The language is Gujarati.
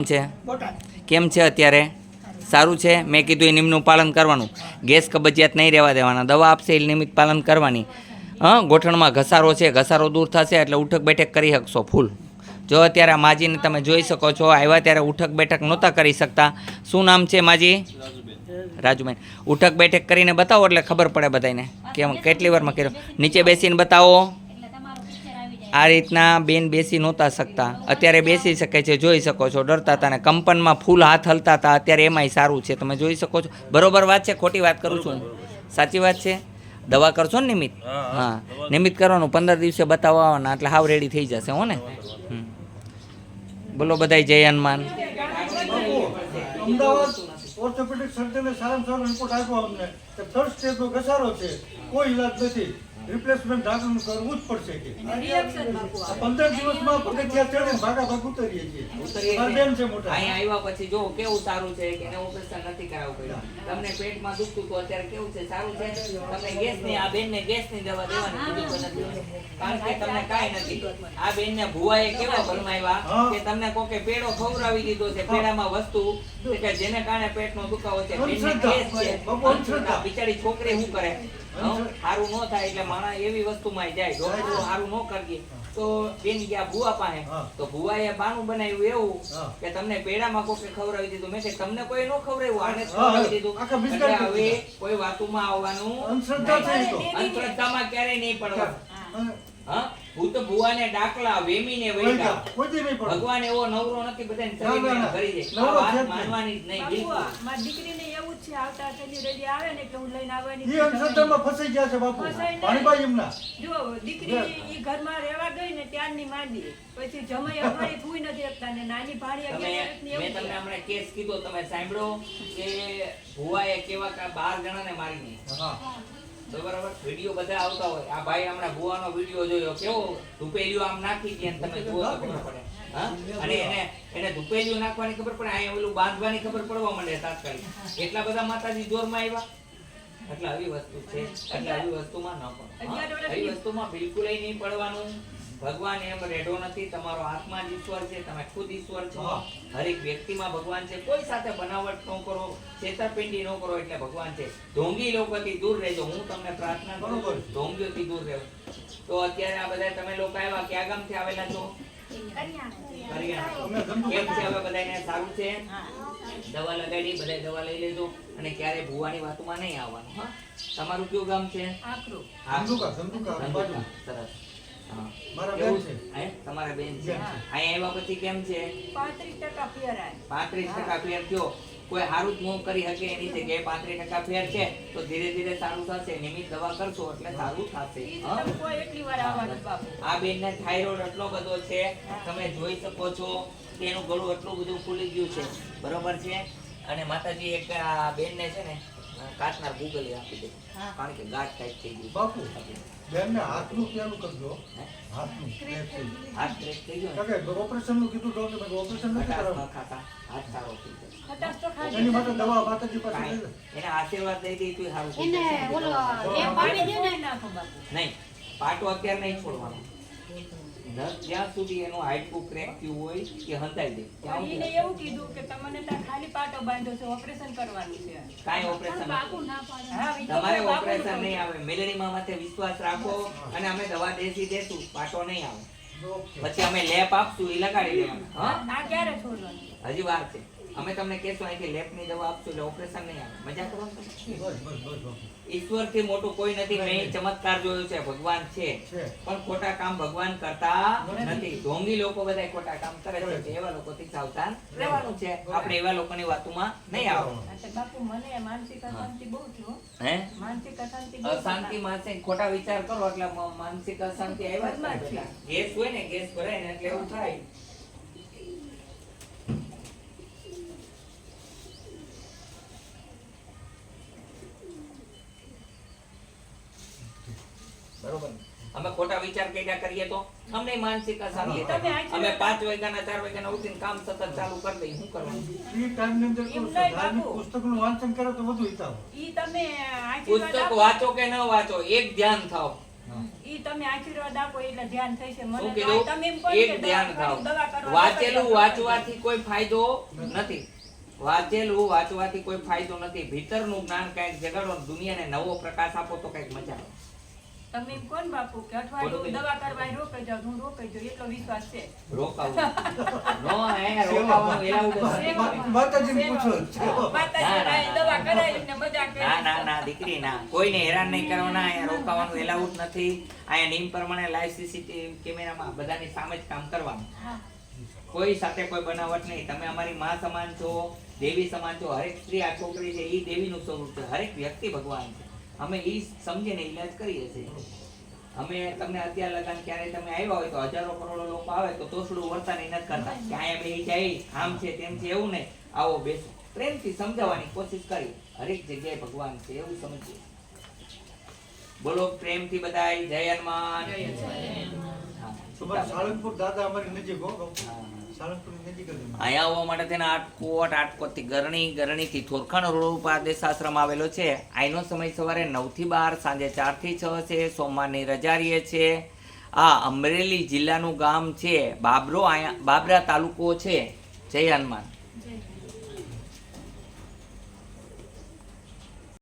છે કેમ છે અત્યારે સારું છે મેં કીધું એ નિયમનું પાલન કરવાનું ગેસ કબજિયાત નહીં રહેવા દેવાના દવા આપશે એ નિયમિત પાલન કરવાની ગોઠણમાં ઘસારો છે ઘસારો દૂર થશે એટલે ઉઠક બેઠક કરી શકશો ફૂલ જો અત્યારે આ માજીને તમે જોઈ શકો છો આવ્યા ત્યારે ઉઠક બેઠક નહોતા કરી શકતા શું નામ છે માજી રાજુબેન ઉઠક બેઠક કરીને બતાવો એટલે ખબર પડે બધાને કેમ કેટલી વારમાં કર્યો નીચે બેસીને બતાવો આ રીતના બેન બેસી નહોતા શકતા અત્યારે બેસી શકે છે જોઈ શકો છો ડરતા હતા ને કંપનમાં ફૂલ હાથ હલતા હતા અત્યારે એમાંય સારું છે તમે જોઈ શકો છો બરોબર વાત છે ખોટી વાત કરું છું સાચી વાત છે દવા કરશો ને નિમિત્ત હા નિમિત્ત કરવાનું 15 દિવસે બતાવવા આવવાના એટલે હાવ રેડી થઈ જશે હો ને બોલો બધાય જય હનુમાન ઓર્થોપેડિક સર્જને સારામાં સારો રિપોર્ટ આપ્યો અમને કે થર્ડ સ્ટેજનો ઘસારો છે કોઈ ઈલાજ નથી રિપ્લેસમેન્ટ ડાક્ટરનું કરવું જ પડશે કે 15 દિવસમાં પગથિયા ચડીને ભાગા ભાગ ઉતરીએ છીએ બેન છે મોટા અહીં આવ્યા પછી જો કેવું સારું છે કે એને ઓપરેશન નથી કરાવવું પડ્યું તમને પેટમાં દુખતું તો અત્યારે કેવું છે સારું છે તમને ગેસની આ બેનને ગેસની દવા દેવાની બીજું કોઈ નથી કારણ કે તમને કાંઈ નથી આ બેનને ભુવાએ કેવા ભરમાવ્યા કે તમને કોકે પેડો ખવડાવી દીધો છે પેડામાં વસ્તુ કે જેને કારણે પેટનો દુખાવો છે બેનને ગેસ છે બિચારી છોકરી શું કરે સારું ન થાય એટલે માણસ એવી વસ્તુમાં જાય ડોક્ટર સારું ન કરીએ તો બેન ગયા ભુવા પાસે તો ભુવાએ બાનું બનાવ્યું એવું કે તમને પેડામાં કોકે ખવડાવી દીધું મેં તમને કોઈ ન ખવડાવ્યું આને ખવડાવી દીધું એટલે હવે કોઈ વાતોમાં આવવાનું અંધશ્રદ્ધામાં ક્યારેય નહીં પડવાનું હા ભૂત ભુવાને ડાકલા વેમીને વૈગા ભગવાન એવો નવરો નથી બધાને શરીરમાં ભરી દે આ વાત માનવાની જ નહીં બિલકુલ મારી દીકરીને એવું જ છે આવતા અઠવાડિયે રેડી આવે ને એટલે હું લઈને આવવાની ઈ અંધશ્રદ્ધામાં ફસાઈ ગયા છે બાપુ પાણીબાઈ એમના જો દીકરી ઈ ઘરમાં રહેવા ગઈ ને ત્યારની માંડી પછી જમાઈ અઘાડી ફૂઈ નથી શકતા ને નાની ભાણી અગિયારની મેં તમને હમણાં કેસ કીધો તમે સાંભળો કે ભુવાએ કેવા 12 જણાને મારી હા બરાબર વિડિયો બધા આવતા હોય આ ભાઈ હમણાં ભુવાનો વિડિયો જોયો કેવો ધુપેલિયો આમ નાખી દે તમે જુઓ તો ખબર પડે હા અને એને ધુપેલિયો નાખવાની ખબર પડે આ ઓલું બાંધવાની ખબર પડવા માંડે તાત્કાલિક એટલા બધા માતાજી જોરમાં આવ્યા એટલે આવી વસ્તુ છે એટલે આવી વસ્તુમાં ન પડો આવી વસ્તુમાં બિલકુલ નહીં પડવાનું ભગવાન એમ રેડો નથી તમારો આત્મા જ ઈશ્વર છે તમે ખુદ ઈશ્વર છો હરેક વ્યક્તિમાં ભગવાન છે કોઈ સાથે બનાવટ ન કરો છેતરપિંડી ન કરો એટલે ભગવાન છે ઢોંગી લોકોથી દૂર રહેજો હું તમને પ્રાર્થના કરું ઢોંગીઓથી દૂર રહેજો તો અત્યારે આ બધા તમે લોકો આવ્યા કયા ગામથી આવેલા છો કેમ છે હવે બધાને સારું છે દવા લગાડી બધા દવા લઈ લેજો અને ક્યારે ભુવાની વાતોમાં નહીં આવવાનું હા તમારું કયું ગામ છે આકરું સરસ મારા બેન છે તમારા બેન છે અહીં આવ્યા પછી કેમ છે 35% ફેર આય 35% ફેર થયો કોઈ હારું જ ન કરી શકે એની જગ્યાએ 35% ફેર છે તો ધીરે ધીરે સારું થશે નિયમિત દવા કરશો એટલે સારું થશે કોઈ એટલી વાર આવવાનું બાપુ આ બેનને થાઇરોઇડ એટલો બધો છે તમે જોઈ શકો છો કે એનું ગળું એટલું બધું ફૂલી ગયું છે બરોબર છે અને માતાજી એક આ બેનને છે ને કાચનાર ગૂગલ આપી દે કારણ કે ગાંઠ ટાઈપ થઈ ગઈ બાપુ બેનને હાથનું કેનું કરજો હાથનું હાથ બ્રેક થઈ ગયો કે ઓપરેશનનું કીધું ડોક્ટર ઓપરેશન નથી કરાવવાનું ખાતા હાથ સારો થઈ ગયો ખટાશ તો ખાઈ એની માટે દવા માતાજી પાસે લઈ લે એને આશીર્વાદ દઈ દઈ તો સારું થઈ એને જશે ઓલો એ પાણી દે ને નાખો બાપુ નહીં પાટો અત્યારે નહીં છોડવાનો જ્યાં સુધી એનું હાડકું ક્રેક થયું હોય કે હંતાઈ દે ત્યાં એને એવું કીધું કે તમને ત્યાં ખાલી પાટો બાંધ્યો છે ઓપરેશન કરવાનું છે કાઈ ઓપરેશન બાપુ ના પાડે હા તમારે ઓપરેશન નહીં આવે મેલેરિયા માથે વિશ્વાસ રાખો અને અમે દવા દેસી દેશું પાટો નહીં આવે પછી અમે લેપ આપશું એ લગાડી દેવાનું હા આ ક્યારે છોડવાનું હજી વાર છે અમે તમને કહેશું અહીંથી લેપની દવા આપશું એટલે ઓપરેશન નહીં આવે મજા કરો ઈશ્વરથી મોટું કોઈ નથી મેં ચમત્કાર જોયો છે ભગવાન છે પણ ખોટા કામ ભગવાન કરતા નથી ઢોંગી લોકો બધા ખોટા કામ કરે છે એવા લોકોથી સાવધાન રહેવાનું છે આપણે એવા લોકોની વાતોમાં નહીં આવવાનું બાપુ મને માનસિક અશાંતિ બહુ થયો હે માનસિક અશાંતિ અશાંતિ માનસિક ખોટા વિચાર કરો એટલે માનસિક અશાંતિ આવ્યા જ છે ગેસ હોય ને ગેસ ભરાય ને એટલે એવું થાય બરોબર અમે ખોટા વિચાર કર્યા કરીએ તો અમને માનસિક અશાંતિ અમે 5 વાગ્યાના 4 વાગ્યાના ઉઠીને કામ સતત ચાલુ કરી દઈએ શું કરવાનું ઈ ટાઈમ ની અંદર ધાર્મિક પુસ્તકનું વાંચન કરો તો વધુ હિતાવ ઈ તમે પુસ્તક વાંચો કે ન વાંચો એક ધ્યાન થાઓ ઈ તમે આશીર્વાદ આપો એટલે ધ્યાન થશે. મને શું તો કીધું? તમે એમ કહો એક કે ધ્યાન દવા થાવ. કરવા વાંચેલું વાંચવાથી કોઈ ફાયદો નથી. વાંચેલું વાંચવાથી કોઈ ફાયદો નથી. ભીતરનું જ્ઞાન કઈક જગાડો, દુનિયાને નવો પ્રકાશ આપો તો કઈક મજા આવે. તમે એમ કોણ બાપુ કે અઠવાડિયું દવા કરવા રોકાઈ જાવ, હું રોકાઈ જાઉં એટલો વિશ્વાસ છે. રોકાવું નો હે, રોકાવાનું એલાઉડ નથી. માતાજીને પૂછો. માતાજી પાસે દવા કરાવીને મજા કરી. ના ના ના દીકરી ના, કોઈને હેરાન નહીં કરવાના. અહીંયા રોકાવાનું એલાઉડ નથી. અહીંયા નિયમ પ્રમાણે લાઈવ સીસીટીવી કેમેરામાં બધાની સામે જ કામ કરવાનું. હા. કોઈ સાથે કોઈ બનાવટ નહીં. તમે અમારી માં સમાન છો, દેવી સમાન છો. હરેક સ્ત્રી આ છોકરી છે એ દેવીનું સ્વરૂપ છે. હરેક વ્યક્તિ ભગવાન છે. અમે ઈ સમજીને ઈલાજ કરીએ છીએ. અમે તમને અત્યાર લગાન ક્યારે તમે આવ્યા હોય તો હજારો કરોડો લોકો આવે તો તોસડું વર્તાની નથી કરતા કે અહીંયા બેહી જાય આમ છે તેમ છે, એવું નહીં. આવો બેસો, પ્રેમથી સમજાવવાની કોશિશ કરી. હરેક જગ્યાએ ભગવાન છે એવું સમજીએ. બોલો પ્રેમથી બધાય જય હનુમાન. હા, તમારે સાળંગપુર દાદા અમારી નજીક હો. હા. સાળંગપુરની નજીક જ અમે. અહીંયા આવવા માટે તેના આટકોટથી ગરણીથી થોરખાણ રોડ ઉપર આદેશ આશ્રમ આવેલો છે. અહીંનો સમય સવારે 9 થી 12, સાંજે 4 થી 6 છે. સોમવારની રજા રહે છે. આ અમરેલી જિલ્લાનું ગામ છે બાબરો. અહીંયા બાબરા તાલુકો છે. જય હનુમાન. જય